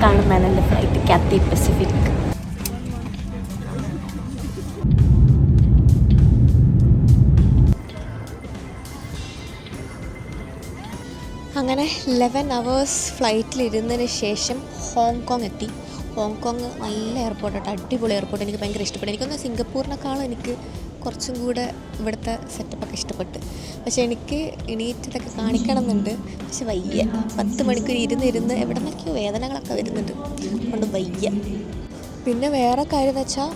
കാണുന്നതാണ് എൻ്റെ ഫ്ലൈറ്റ് കാത്തി പസഫിക്. അങ്ങനെ 11 hours ഫ്ലൈറ്റിലിരുന്നതിന് ശേഷം ഹോങ്കോങ് എത്തി. ഹോങ്കോങ് നല്ല എയർപോർട്ടാണ്, അടിപൊളി എയർപോർട്ട്. എനിക്ക് ഭയങ്കര ഇഷ്ടപ്പെട്ടു. എനിക്കൊന്ന് സിംഗപ്പൂരിനേക്കാളും എനിക്ക് കുറച്ചും കൂടെ ഇവിടുത്തെ സെറ്റപ്പൊക്കെ ഇഷ്ടപ്പെട്ടു. പക്ഷേ എനിക്ക് എണീറ്റതൊക്കെ കാണിക്കണം എന്നുണ്ട്, പക്ഷെ വയ്യ. 10 മണിക്കൂർ ഇരുന്ന് എവിടെ നിന്നൊക്കെയോ വേദനകളൊക്കെ വരുന്നുണ്ട്, അതുകൊണ്ട് വയ്യ. പിന്നെ വേറെ കാര്യം എന്ന് വെച്ചാൽ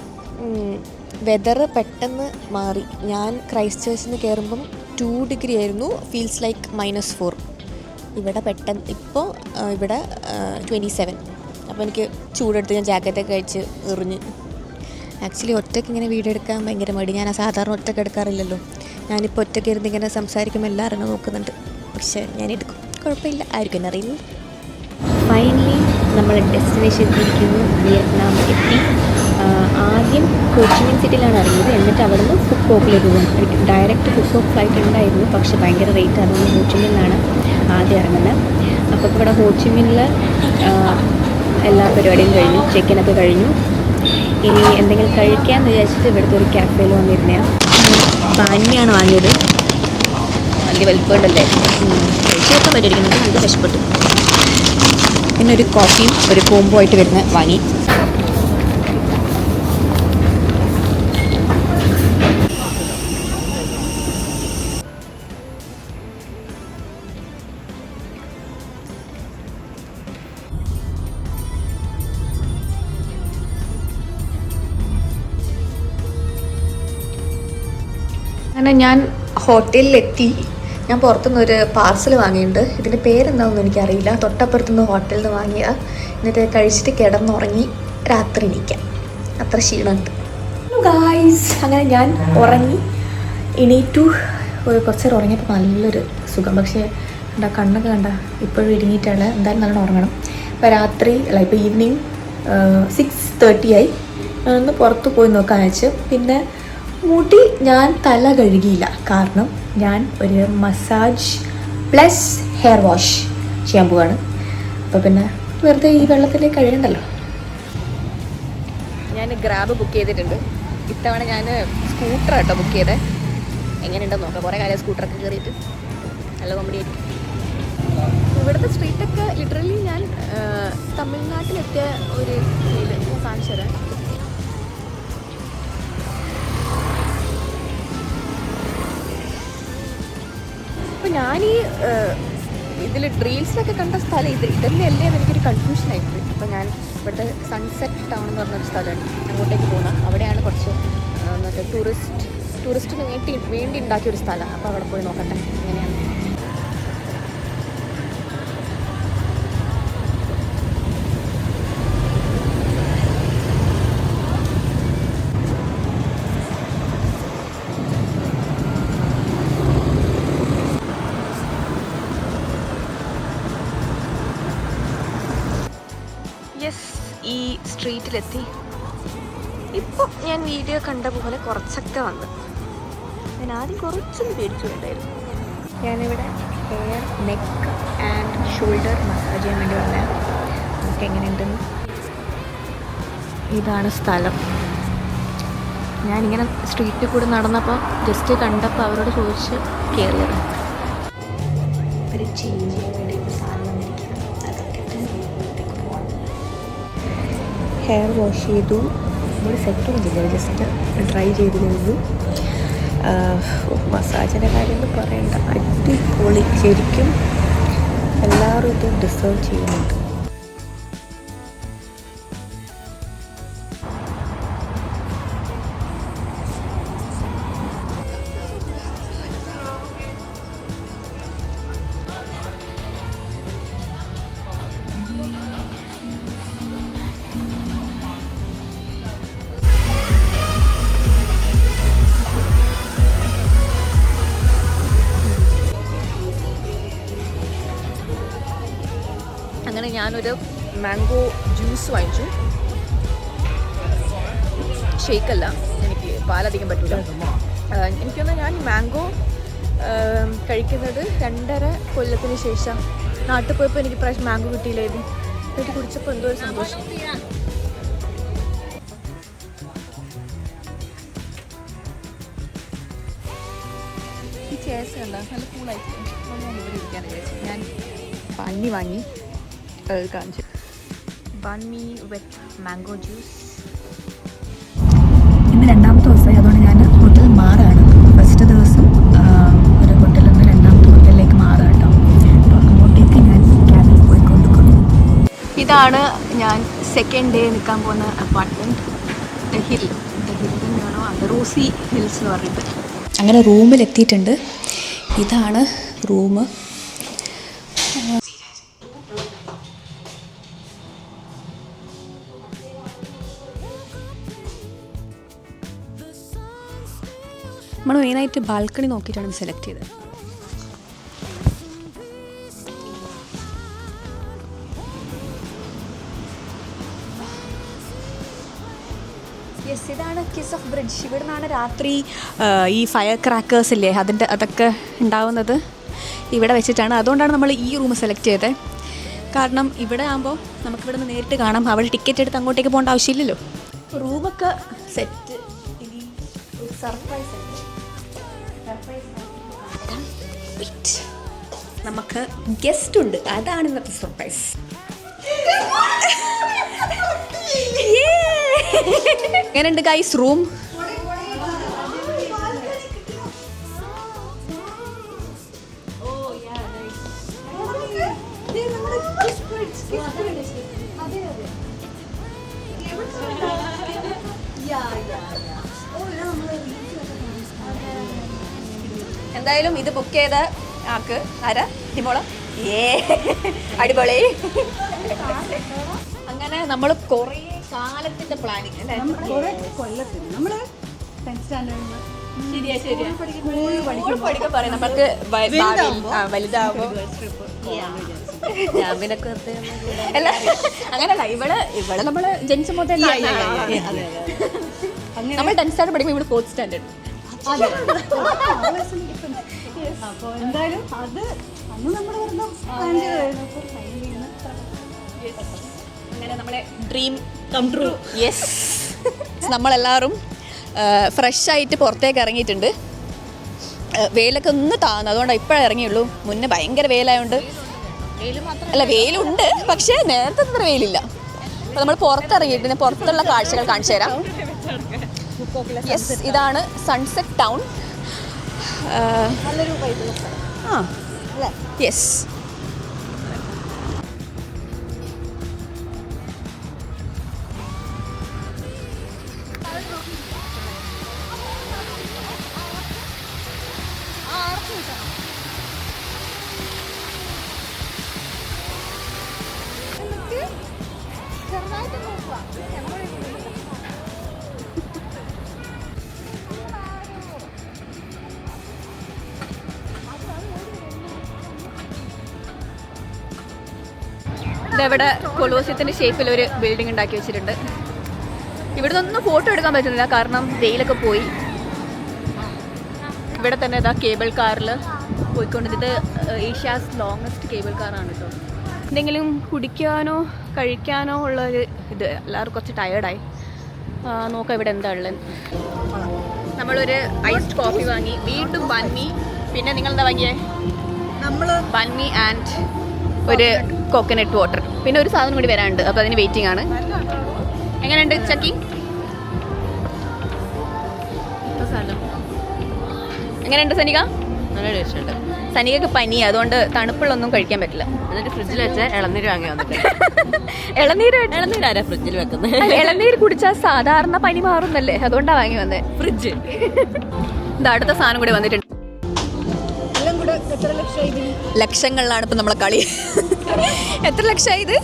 വെതർ പെട്ടെന്ന് മാറി. ഞാൻ ക്രൈസ്റ്റ് ചേർച്ചിൽ നിന്ന് കയറുമ്പം 2 ഡിഗ്രി ആയിരുന്നു, ഫീൽസ് ലൈക്ക് -4. ഇവിടെ പെട്ടെന്ന് ഇപ്പോൾ ഇവിടെ 27. അപ്പോൾ എനിക്ക് ചൂടെടുത്ത് ഞാൻ ജാക്കറ്റൊക്കെ കഴിച്ച് എറിഞ്ഞ്. ആക്ച്വലി ഒറ്റയ്ക്ക് ഇങ്ങനെ വീഡിയോ എടുക്കാൻ ഭയങ്കര മടി. ഞാൻ സാധാരണ ഒറ്റയ്ക്ക് എടുക്കാറില്ലല്ലോ. ഞാനിപ്പോൾ ഒറ്റയ്ക്ക് ഇരുന്ന് ഇങ്ങനെ സംസാരിക്കുമ്പോൾ എല്ലാവരും നോക്കുന്നുണ്ട്, പക്ഷേ ഞാൻ എടുക്കും, കുഴപ്പമില്ല, ആർക്കും എന്നെ അറിയില്ല. ഫൈനലി നമ്മൾ ഡെസ്റ്റിനേഷൻ എത്തിയിരിക്കുന്നു. വിയറ്റ്നാം എത്തി. ആദ്യം ഹോച്ചിമിൻ സിറ്റിയിലാണ് ഇറങ്ങിയത്, എന്നിട്ട് അവിടെ നിന്ന് ഫുക്കോക്കിലേക്ക് പോകും. എനിക്ക് ഡയറക്റ്റ് ഫുക്കോക്ക് ഫ്ലൈറ്റ് ഉണ്ടായിരുന്നു, പക്ഷേ ഭയങ്കര റേറ്റ് ആയിരുന്നു. ഹോച്ചിമിനിലാണ് ആദ്യം ഇറങ്ങുന്നത്. അപ്പോൾ ഇവിടെ ഹോച്ചിമിനിൽ എല്ലാ പരിപാടിയും കഴിഞ്ഞു, ചെക്കിനൊക്കെ കഴിഞ്ഞു. ഇനി എന്തെങ്കിലും കഴിക്കാമെന്ന് വിചാരിച്ചിട്ട് ഇവിടുത്തെ ഒരു കാഫേയിൽ വന്നിരുന്നതാണ്. പാനിയാണ് വാങ്ങിയത്, വലിയ വലിപ്പമുണ്ടല്ലേ, കഴിച്ചൊക്കെ പറ്റിയിരിക്കുന്നുണ്ട്, നല്ല കഷ്ടപ്പെട്ടു. പിന്നെ ഒരു കോഫിയും ഒരു കോംബോ ആയിട്ട് വരുന്ന വാങ്ങി. അങ്ങനെ ഞാൻ ഹോട്ടലിലെത്തി. ഞാൻ പുറത്തുനിന്നൊരു പാർസൽ വാങ്ങിയിട്ടുണ്ട്. ഇതിൻ്റെ പേരെന്താണെന്ന് എനിക്കറിയില്ല. തൊട്ടപ്പുറത്തുനിന്ന് ഹോട്ടലിൽ നിന്ന് വാങ്ങിയ. എന്നിട്ട് കഴിച്ചിട്ട് കിടന്നുറങ്ങി, രാത്രി എണീക്കാം, അത്ര ക്ഷീണമുണ്ട്. ഗായ്സ്, അങ്ങനെ ഞാൻ ഉറങ്ങി, എണീറ്റു. കുറച്ച് നേരം ഉറങ്ങിയപ്പോൾ നല്ലൊരു സുഖം. പക്ഷേ എന്താ കണ്ണൊക്കെ കണ്ട ഇപ്പോഴും ഇടുങ്ങിയിട്ടാണ്. എന്തായാലും നല്ലോണം ഉറങ്ങണം. ഇപ്പോൾ രാത്രി അല്ല, ഇപ്പോൾ ഈവനിങ് 6:30 ആയി. ഒന്ന് പുറത്ത് പോയി നോക്കാൻ വെച്ച്. പിന്നെ മുടി ഞാൻ തല കഴുകിയില്ല, കാരണം ഞാൻ ഒരു മസാജ് പ്ലസ് ഹെയർ വാഷ് ചെയ്യാൻ പോവാണ്. അപ്പോൾ പിന്നെ വെറുതെ ഈ വെള്ളത്തിലേക്ക് കഴുകണ്ടല്ലോ. ഞാൻ ഗ്രാബ് ബുക്ക് ചെയ്തിട്ടുണ്ട്. ഇത്തവണ ഞാൻ സ്കൂട്ടർ കേട്ടോ ബുക്ക് ചെയ്തത്. എങ്ങനെയുണ്ടെന്ന് നോക്കാം. കുറേ കാലം സ്കൂട്ടറൊക്കെ കയറിയിട്ട് നല്ല കോമഡി ആയിരിക്കും. ഇവിടുത്തെ സ്ട്രീറ്റൊക്കെ ലിറ്ററലി ഞാൻ തമിഴ്നാട്ടിലെത്തിയ ഒരു ഫീല് കാണിച്ചു തരാം. അപ്പോൾ ഞാൻ ഈ ഇതിൽ റീൽസിലൊക്കെ കണ്ട സ്ഥലം ഇതല്ലേ അല്ലേ എന്ന് എനിക്കൊരു കൺഫ്യൂഷനായിപ്പോയി. അപ്പോൾ ഞാൻ ഇവിടുത്തെ സൺസെറ്റ് ടൗൺ എന്ന് പറഞ്ഞൊരു സ്ഥലമാണ്, അങ്ങോട്ടേക്ക് പോകുന്നത്. അവിടെയാണ് കുറച്ച് മറ്റേ ടൂറിസ്റ്റിന് വേണ്ടി ഉണ്ടാക്കിയൊരു സ്ഥലമാണ്. അപ്പോൾ അവിടെ പോയി നോക്കട്ടെ എങ്ങനെയാണ്. ഈ സ്ട്രീറ്റിലെത്തി. ഇപ്പോൾ ഞാൻ വീഡിയോ കണ്ട പോലെ കുറച്ചൊക്കെ വന്ന്. ഞാൻ ആദ്യം കുറച്ചൊന്ന് പേടിച്ചു വേണ്ടായിരുന്നു. ഞാനിവിടെ hair, neck and shoulder massage ചെയ്യാൻ വേണ്ടി വന്നത്. നമുക്ക് എങ്ങനെയുണ്ടെന്ന്. ഇതാണ് സ്ഥലം. ഞാനിങ്ങനെ സ്ട്രീറ്റിൽ കൂടെ നടന്നപ്പോൾ ജസ്റ്റ് കണ്ടപ്പോൾ അവരോട് ചോദിച്ച് കയറിയത്. ഒരു ചേഞ്ച് ചെയ്യാൻ വേണ്ടി സാധനം വന്നിരിക്കുകയാണ്. ഹെയർ വാഷ് ചെയ്തു. നമ്മൾ സെറ്റൊന്നും ചെയ്തില്ല, ജസ്റ്റ് ഡ്രൈ ചെയ്ത് കഴിഞ്ഞു. മസാജിൻ്റെ കാര്യമൊന്നും പറയണ്ട, അടിപൊളി. ശരിക്കും എല്ലാവരും ഇത് ഡിസേർവ് ചെയ്യുന്നുണ്ട്. അങ്ങനെ ഞാനൊരു മാംഗോ ജ്യൂസ് വാങ്ങിച്ചു. ഷേക്കല്ല, എനിക്ക് പാലധികം പറ്റില്ല. എനിക്കൊന്ന് ഞാൻ മാംഗോ കഴിക്കുന്നത് 2.5 കൊല്ലത്തിന് ശേഷം. നാട്ടിൽ പോയപ്പോൾ എനിക്ക് പ്രാവശ്യം മാംഗോ കിട്ടിയില്ലായിരുന്നു. വീട്ടിൽ കുടിച്ചപ്പോൾ എന്തോ ഒരു സന്തോഷം. ഈ ചേസ് കണ്ട നല്ല കൂളായിട്ട് ഞാൻ ഇവിടെ ഇരിക്കാൻ വിചാരിച്ചു. ഞാൻ ബണ്ണി വാങ്ങി കാണിച്ചു. ബണ്ണി വിത്ത് മാംഗോ ജ്യൂസ്. ഇന്ന് 2ാമത്തെ ദിവസമായി, അതുകൊണ്ട് ഞാൻ ഹോട്ടൽ മാറാണ്. ഫസ്റ്റ് ദിവസം ഒരു ഹോട്ടലിൽ നിന്ന് 2ാമത്തെ ഹോട്ടലിലേക്ക് മാറാം കേട്ടോ. അപ്പോൾ അങ്ങോട്ടേക്ക് ഞാൻ ക്യാബിൽ പോയിക്കൊണ്ടിരിക്കുന്നു. ഇതാണ് ഞാൻ സെക്കൻഡ് ഡേ നിൽക്കാൻ പോകുന്ന അപ്പാർട്ട്മെൻറ്റ്. ദ ഹിൽ തന്നെയാണോ, അത് റോസി ഹിൽസ് എന്ന് പറഞ്ഞിട്ട്. അങ്ങനെ റൂമിലെത്തിയിട്ടുണ്ട്. ഇതാണ് റൂം. നമ്മൾ മെയിനായിട്ട് ബാൽക്കണി നോക്കിയിട്ടാണ് സെലക്ട് ചെയ്തത്. യെസ്, ഇതാണ് കിസ് ഓഫ് ബ്രിഡ്ജ്. ഇവിടെ നിന്നാണ് രാത്രി ഈ ഫയർ ക്രാക്കേഴ്സ് ഇല്ലേ, അതൊക്കെ ഉണ്ടാവുന്നത് ഇവിടെ വെച്ചിട്ടാണ്. അതുകൊണ്ടാണ് നമ്മൾ ഈ റൂം സെലക്ട് ചെയ്തത്. കാരണം ഇവിടെ ആകുമ്പോൾ നമുക്കിവിടെ നിന്ന് നേരിട്ട് കാണാം. അവിടെ ടിക്കറ്റ് എടുത്ത് അങ്ങോട്ടേക്ക് പോകേണ്ട ആവശ്യമില്ലല്ലോ. റൂമൊക്കെ സെറ്റ്. ഇനി ഒരു സർപ്രൈസ് ഉണ്ട്. നമുക്ക് ഗസ്റ്റ് ഉണ്ട്, അതാണ് ഇന്നത്തെ സർപ്രൈസ്. എങ്ങനെയുണ്ട് ഗൈസ് റൂം? എന്തായാലും ഇത് ബുക്ക് ചെയ്ത ആക്ക് ആരാ? ഡിമോള. അടിപൊളി. അങ്ങനെ നമ്മൾ കുറേ കാലത്തിന്റെ പ്ലാനിങ് അല്ലേ? ശരിയാ പഠിക്കാൻ പറയാം. നമുക്ക് വലുതാവുമ്പോ അല്ല അങ്ങനല്ല, ഇവിടെ നമ്മള് ജനിച്ച മുതൽ നമ്മൾ 10th സ്റ്റാൻഡേർഡ് പഠിക്കുമ്പോൾ ഇവിടെ 4th സ്റ്റാൻഡേർഡ്. അപ്പോൾ എന്തായാലും അത് അന്ന് നമ്മൾ അങ്ങനെ നമ്മളെ ഡ്രീം കം ട്രൂ. യെസ്, നമ്മളെല്ലാവരും ഫ്രഷായിട്ട് പുറത്തേക്ക് ഇറങ്ങിയിട്ടുണ്ട്. വെയിലൊക്കെ ഒന്ന് താഴ്ന്നു, അതുകൊണ്ടാണ് ഇപ്പോഴേ ഇറങ്ങിയുള്ളൂ. മുന്നേ ഭയങ്കര വെയിലായതുകൊണ്ട്. അല്ല, വെയിലുണ്ട്, പക്ഷേ നേരത്തെ അത്ര വെയിലില്ല. അപ്പോൾ നമ്മൾ പുറത്തിറങ്ങിയിട്ട് പുറത്തുള്ള കാഴ്ചകൾ കാണിച്ചു തരാം. യെസ്, ഇതാണ് സൺസെറ്റ് ടൗൺ. യെസ്, ഇതവിടെ കൊളോസിയത്തിൻ്റെ ഷേപ്പിൽ ഒരു ബിൽഡിംഗ് ഉണ്ടാക്കി വെച്ചിട്ടുണ്ട്. ഇവിടെ നിന്നൊന്നും ഫോട്ടോ എടുക്കാൻ പറ്റുന്നില്ല, കാരണം വെയിലൊക്കെ പോയി. ഇവിടെ തന്നെ ഇതാ കേബിൾ കാറിൽ പോയിക്കൊണ്ടിട്ട് ഏഷ്യാസ് ലോങ്ങസ്റ്റ് കേബിൾ കാറാണ് കേട്ടോ. എന്തെങ്കിലും കുടിക്കാനോ കഴിക്കാനോ ഉള്ളൊരു ഇത്, എല്ലാവർക്കും കുറച്ച് ടയേർഡായി. നോക്കാം ഇവിടെ എന്താ ഉള്ളത്. നമ്മളൊരു ഐസ്ഡ് കോഫി വാങ്ങി, വീണ്ടും ബൺമി. പിന്നെ നിങ്ങളെന്താ വാങ്ങിയേ? നമ്മൾ ബൺമി ആൻഡ് ഒരു കോക്കനട്ട് വാട്ടർ. പിന്നെ ഒരു സാധനം കൂടി വരാനുണ്ട്, അപ്പോൾ അതിന് വെയിറ്റിംഗ് ആണ്. എങ്ങനെയുണ്ട് ചക്കി? എങ്ങനെയുണ്ട് സനിക? നല്ല ടേസ്റ്റ് ഉണ്ട്. സനികക്ക് പനി, അതുകൊണ്ട് തണുപ്പുള്ളൊന്നും കഴിക്കാൻ പറ്റില്ല. എന്നിട്ട് ഫ്രിഡ്ജിൽ വെച്ച ഇളനീര് വാങ്ങി വന്നിട്ട്. ഇളനീരാരാ ഫ്രിഡ്ജിൽ വെക്കുന്നത്? ഇളനീര് കുടിച്ചാൽ സാധാരണ പനി മാറുന്നല്ലേ, അതുകൊണ്ടാണ് വാങ്ങി വന്നത്. ഫ്രിഡ്ജ്. ഇത് അടുത്ത സാധനം കൂടി വന്നിട്ടുണ്ട്. ലക്ഷങ്ങളിലാണ് ഇപ്പം നമ്മളെ കളി. എത്ര ലക്ഷമായി ഇത്?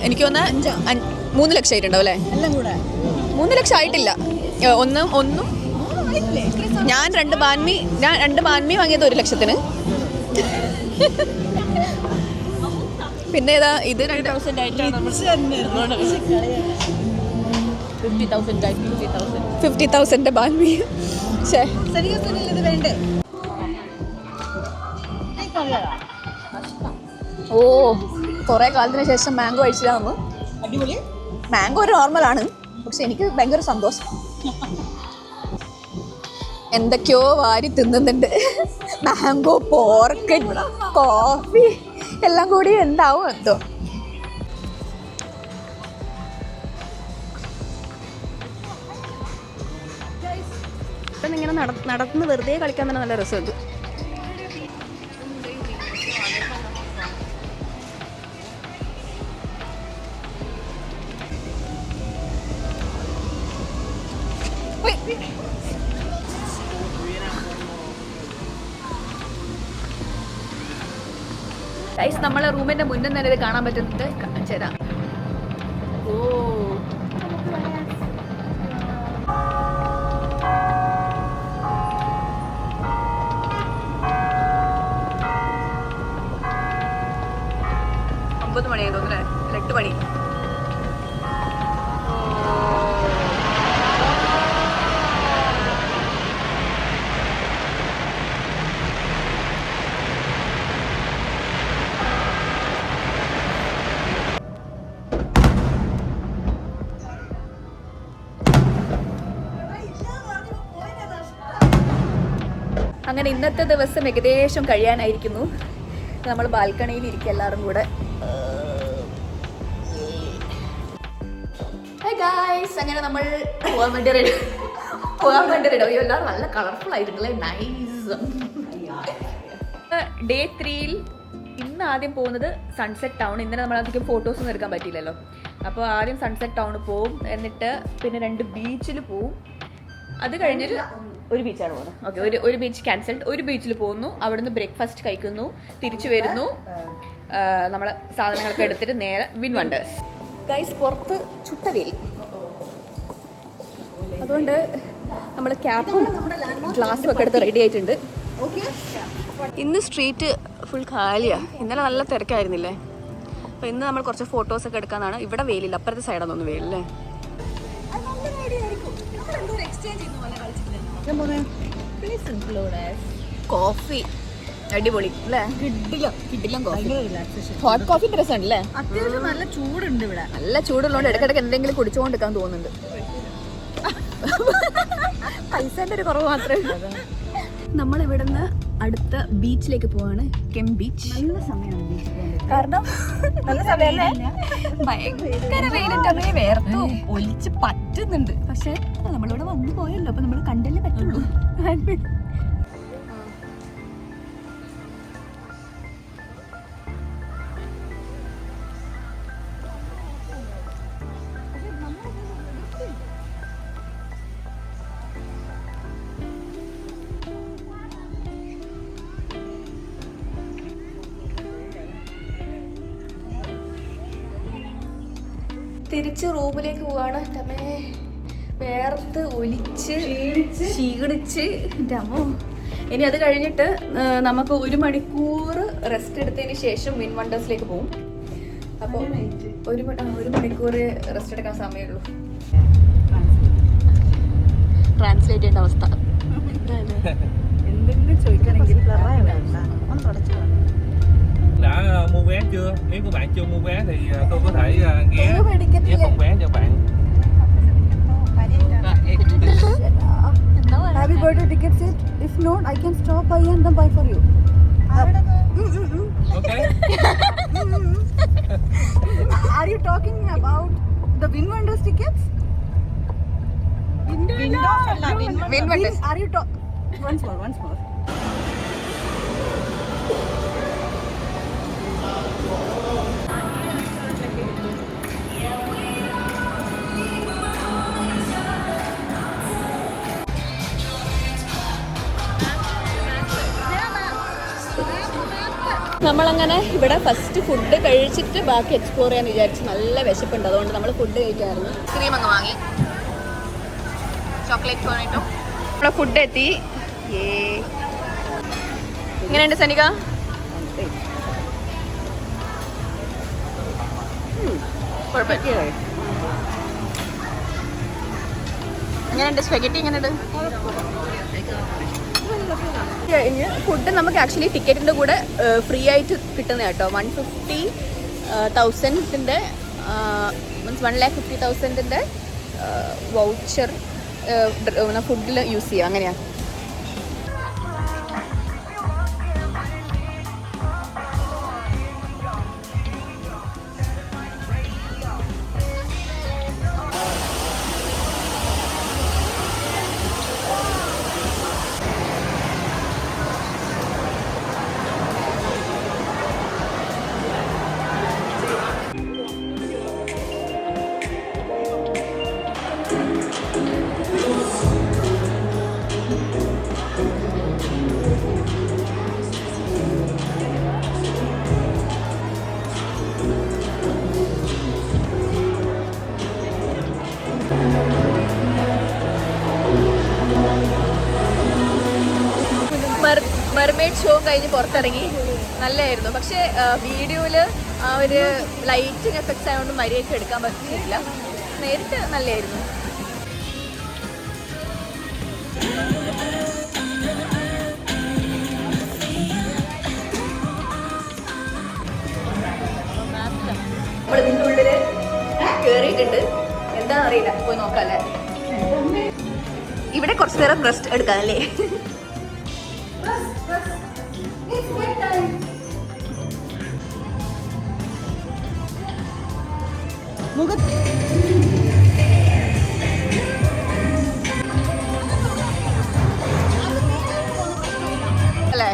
എനിക്ക് തോന്നുന്ന 3 ലക്ഷം ആയിട്ടുണ്ടാവും അല്ലേ? 3 ലക്ഷം ആയിട്ടില്ല. ഒന്നും ഞാൻ 2 ബാൻമി വാങ്ങിയത് 1 ലക്ഷത്തിന്. പിന്നെ ഇതാ ഇത് 50,000 ബാൽമി. ഇത് വേണ്ടേ? ഓ കുറേ കാലത്തിന് ശേഷം മാംഗോ കഴിച്ചതാകുമ്പോൾ അടിപൊളി. മാംഗോ ഒരു നോർമലാണ്, പക്ഷെ എനിക്ക് ഭയങ്കര സന്തോഷം. എന്തൊക്കെയോ വാരി തിന്നുന്നുണ്ട്. മാംഗോ, പോർക്ക്, കോഫി എല്ലാം കൂടി ഉണ്ടാവും എന്തോ. ഇങ്ങനെ നടന്ന് വെറുതെ കളിക്കാൻ തന്നെ നല്ല രസമുണ്ട്. നമ്മളെ റൂമിന്റെ മുന്നിൽ തന്നെ ഇത് കാണാൻ പറ്റുന്നുണ്ട്. കാണിച്ചുതരാം. ഓ ഒമ്പത് മണിയായി തോന്നുന്നു, 8 മണി. അങ്ങനെ ഇന്നത്തെ ദിവസം ഏകദേശം കഴിയാനായിരിക്കുന്നു. നമ്മൾ ബാൽക്കണിയിൽ ഇരിക്കുക എല്ലാവരും കൂടെ. ഹായ് ഗായ്സ്, അങ്ങനെ നമ്മൾ പോകാൻ വേണ്ടി റെഡി. എല്ലാവരും നല്ല കളർഫുൾ ആയിട്ടുണ്ടല്ലേ, നൈസ്. ഡേ 3 ഇന്ന് ആദ്യം പോകുന്നത് സൺസെറ്റ് ടൗൺ. ഇന്നലെ നമ്മൾ അധികം ഫോട്ടോസൊന്നും എടുക്കാൻ പറ്റിയില്ലല്ലോ. അപ്പോൾ ആദ്യം സൺസെറ്റ് ടൗൺ പോവും, എന്നിട്ട് പിന്നെ 2 ബീച്ചിൽ പോവും. അത് കഴിഞ്ഞൊരു ഒരു ബീച്ചാണ് പോകുന്നത്. ഓക്കെ, ഒരു ബീച്ച് ക്യാൻസൽഡ്. ഒരു ബീച്ചിൽ പോകുന്നു, അവിടുന്ന് ബ്രേക്ക്ഫാസ്റ്റ് കഴിക്കുന്നു, തിരിച്ചു വരുന്നു, നമ്മൾ സാധനങ്ങളൊക്കെ എടുത്തിട്ട് നേരെ വിൻ വണ്ടേഴ്സ്. ഗൈസ്, പുറത്ത് ചുട്ടവെയിൽ, അതുകൊണ്ട് നമ്മൾ ക്യാപ്പും ഗ്ലാസ്സും ഒക്കെ എടുത്ത് റെഡി ആയിട്ടുണ്ട്. ഇന്ന് സ്ട്രീറ്റ് ഫുൾ കാലിയാണ്. ഇന്നലെ നല്ല തിരക്കായിരുന്നില്ലേ? അപ്പോൾ ഇന്ന് നമ്മൾ കുറച്ച് ഫോട്ടോസൊക്കെ എടുക്കാനാണ്. ഇവിടെ വെയിലില്ല, അപ്പുറത്തെ സൈഡാണെന്ന് വെയിലല്ലേ. കോഫി അടിപൊളി അല്ലേ? കിട്ടില്ല കോഫി. ഹോട്ട് കോഫി രസമുണ്ടല്ലേ? അത്യാവശ്യം നല്ല ചൂടുണ്ട് ഇവിടെ. നല്ല ചൂടുള്ളതുകൊണ്ട് ഇടയ്ക്കിടയ്ക്ക് എന്തെങ്കിലും കുടിച്ചുകൊണ്ടിരിക്കാൻ തോന്നുന്നുണ്ട്. പൈസേൻ്റെ ഒരു കുറവ് മാത്രമേ. നമ്മൾ ഇവിടുന്ന് അടുത്ത ബീച്ചിലേക്ക് പോവാണ്, കെം ബീച്ച്. നല്ല സമയമാണ് ബീച്ചിൽ പോകാൻ. കാരണം നല്ല സമയമല്ലേ? ഭയങ്കര വെയിലിട്ട് വേർത്ത് ഒലിച്ച് പറ്റുന്നുണ്ട്. പക്ഷെ നമ്മളിവിടെ വന്നു പോയല്ലോ, അപ്പൊ നമ്മൾ കണ്ടല്ലേ പറ്റുള്ളൂ. തിരിച്ച് റൂമിലേക്ക് പോവാണ്. വേർത്ത് ഒലിച്ച് ക്ഷീണിച്ച് ഡമോ. ഇനി അത് കഴിഞ്ഞിട്ട് നമുക്ക് 1 മണിക്കൂർ റെസ്റ്റ് എടുത്തതിന് ശേഷം വിൻ വണ്ടേഴ്സിലേക്ക് പോകും. അപ്പോൾ 1 മണിക്കൂർ റെസ്റ്റ് എടുക്കാൻ സമയമുള്ളൂ. ട്രാൻസ്ലേറ്റ് ചെയ്യേണ്ട അവസ്ഥ. എന്തെങ്കിലും ചോദിക്കണമെങ്കിൽ ഒന്ന് തുടച്ചു. Đã mua vé chưa? Nếu các bạn chưa mua vé thì tôi có thể ghé phòng vé cho bạn. Have you bought a ticket set? If not, I can stop by and then buy for you. Okay. Are you talking about the Win Wonders tickets? Win Wonders. Are you once more. നമ്മളങ്ങനെ ഇവിടെ first food കഴിച്ചിട്ട് ബാക്കി explore ചെയ്യാൻ വിചാരിച്ചു. നല്ല വിശപ്പുണ്ട്, അതുകൊണ്ട് നമ്മൾ ഫുഡ് കഴിക്കാറുണ്ട്. ക്രീം അങ്ങ് വാങ്ങി, ചോക്ലേറ്റ് കോണിട്ടോ. നമ്മളെ ഫുഡ് എത്തി. എങ്ങനെയുണ്ട് സനിക? കുഴപ്പമില്ല. എങ്ങനെയുണ്ട് സ്പെഗറ്റി? എങ്ങനെയുണ്ട്? കഴിഞ്ഞ് ഫുഡ് നമുക്ക് ആക്ച്വലി ടിക്കറ്റിൻ്റെ കൂടെ ഫ്രീ ആയിട്ട് കിട്ടുന്ന കേട്ടോ. 150,000 മീൻസ് 1,50,000 വൗച്ചർ ഫുഡിൽ യൂസ് ചെയ്യാം. അങ്ങനെയാണ്. മെർമെയ്ഡ് ഷോ കഴിഞ്ഞ് പുറത്തിറങ്ങി. നല്ലതായിരുന്നു. പക്ഷേ വീഡിയോയിൽ ആ ഒരു ലൈറ്റിംഗ് എഫക്ട്സ് ആയതുകൊണ്ട് മര്യാദയ്ക്ക് എടുക്കാൻ പറ്റിയില്ല. നേരിട്ട് നല്ലതായിരുന്നു. നമ്മൾ ഇതിൻ്റെ ഉള്ളിൽ കയറിയിട്ടുണ്ട്. എന്താണെന്ന് അറിയില്ല, പോയി നോക്കാല്ലേ. ഇവിടെ കുറച്ച് നേരം റെസ്റ്റ് എടുക്കാനല്ലേ. അല്ലേ.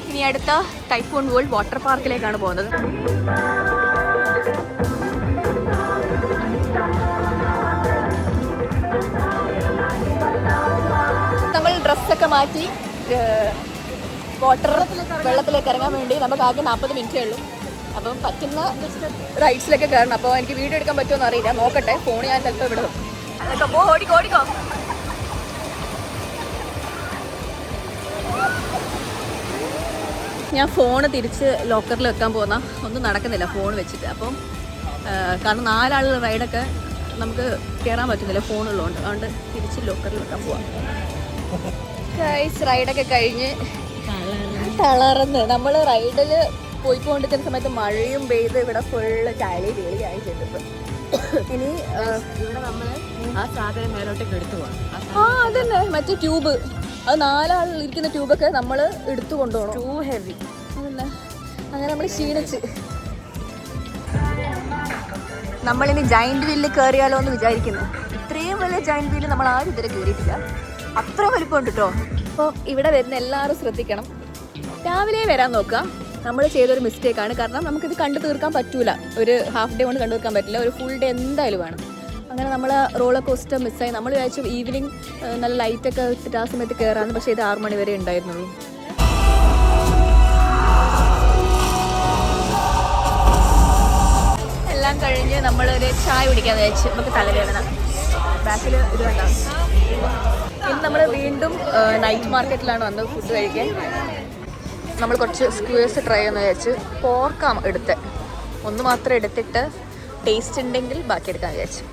ഇനി അടുത്ത ടൈഫോൺ വേൾഡ് വാട്ടർ പാർക്കിലേക്കാണ് പോകുന്നത്. നമ്മൾ ഡ്രസ്സൊക്കെ മാറ്റി വെള്ളത്തിലേക്ക് ഇറങ്ങാൻ വേണ്ടി നമുക്ക് ആകെ 40 മിനിറ്റേ ഉള്ളൂ. അപ്പം പറ്റുന്ന റൈഡ്സിലൊക്കെ കയറണം. അപ്പോൾ എനിക്ക് വീഡിയോ എടുക്കാൻ പറ്റുമെന്ന് അറിയില്ല, നോക്കട്ടെ. ഫോൺ ഞാൻ ചിലപ്പോൾ ഇവിടെ ഓടിക്കോ. ഞാൻ ഫോണ് തിരിച്ച് ലോക്കറിൽ വെക്കാൻ പോകുന്ന ഒന്നും നടക്കുന്നില്ല ഫോൺ വെച്ചിട്ട്. അപ്പം കാരണം 4 ആളുകൾ റൈഡൊക്കെ നമുക്ക് കയറാൻ പറ്റുന്നില്ല ഫോണുള്ളതുകൊണ്ട്. അതുകൊണ്ട് തിരിച്ച് ലോക്കറിൽ വെക്കാൻ പോവാം. റൈഡൊക്കെ കഴിഞ്ഞ് തളർന്ന് നമ്മൾ റൈഡിൽ പോയിക്കൊണ്ടിരിക്കുന്ന സമയത്ത് മഴയും പെയ്ത് ഇവിടെ ഫുള്ള് ചളി വെളിയായിട്ടുണ്ട്. ഇനി ഇവിടെ നമ്മൾ ആ സാധനം മേലോട്ടേക്ക് എടുത്തു പോകാം. അതന്നെ മറ്റേ ട്യൂബ്, അത് 4 ആൾ ഇരിക്കുന്ന ട്യൂബൊക്കെ നമ്മൾ എടുത്തു കൊണ്ടുപോകണം. Two heavy. അതന്നെ. അങ്ങനെ നമ്മൾ ക്ഷീണിച്ച്. നമ്മളിനി ജയന്റ് വീലിൽ കയറിയാലോ എന്ന് വിചാരിക്കുന്നു. ഇത്രയും വലിയ ജയന്റ് വീല് നമ്മൾ ആരും ഇതുവരെ കയറിയിട്ടില്ല. അത്ര വലിപ്പമുണ്ട് കേട്ടോ. അപ്പോൾ ഇവിടെ വരുന്ന എല്ലാവരും ശ്രദ്ധിക്കണം, രാവിലെ വരാൻ നോക്കുക. നമ്മൾ ചെയ്തൊരു മിസ്റ്റേക്കാണ്. കാരണം നമുക്കിത് കണ്ടു തീർക്കാൻ പറ്റൂല. ഒരു ഹാഫ് ഡേ കൊണ്ട് കണ്ടു തീർക്കാൻ പറ്റില്ല. ഒരു ഫുൾ ഡേ എന്തായാലും വേണം. അങ്ങനെ നമ്മൾ റോളർ കോസ്റ്റർ മിസ്സായി. നമ്മൾ വിചാരിച്ചു ഈവനിങ് നല്ല ലൈറ്റൊക്കെ ഇട്ടിട്ട് ആ സമയത്ത് കയറാമെന്ന്. പക്ഷേ ഇത് 6 മണി വരെ ഉണ്ടായിരുന്നുള്ളൂ. എല്ലാം കഴിഞ്ഞ് നമ്മളൊരു ചായ കുടിക്കാൻ വിചാരിച്ചു. നമുക്ക് തലവേദന. ബാക്കിൽ ഇത് വേണ്ട. ഇന്ന് നമ്മൾ വീണ്ടും നൈറ്റ് മാർക്കറ്റിലാണ് വന്നത് ഫുഡ് കഴിക്കാൻ. നമ്മൾ കുറച്ച് സ്ക്വേഴ്സ് ട്രൈ ചെയ്യാമെന്ന് വിചാരിച്ച് പോർക്കാം എടുത്ത്. ഒന്ന് മാത്രം എടുത്തിട്ട് ടേസ്റ്റ് ഉണ്ടെങ്കിൽ ബാക്കി എടുക്കാൻ വിചാരിച്ചു.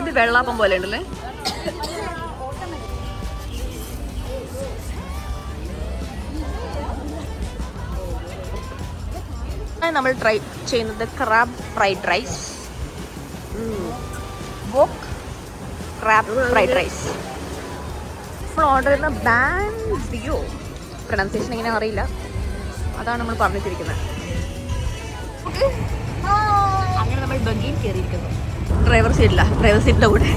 ഇത് വെള്ളാപ്പം പോലെ ഉണ്ടല്ലേ. നമ്മൾ ട്രൈ ചെയ്യുന്നത് crab fried rice. Wok crab fried rice. നമ്മൾ ഓർഡർ ചെയ്യുന്ന ബാൻഡിയോ, പ്രൊനൗൺസിയേഷൻ എങ്ങനെയാണെന്ന് അറിയില്ല, അതാണ് നമ്മൾ പറഞ്ഞിട്ടിരിക്കുന്നത്. അങ്ങനെ നമ്മൾ ബഗ്ഗിയിൽ കയറിയിരിക്കുന്നു. ഡ്രൈവർ സീറ്റിൻ്റെ കൂടെ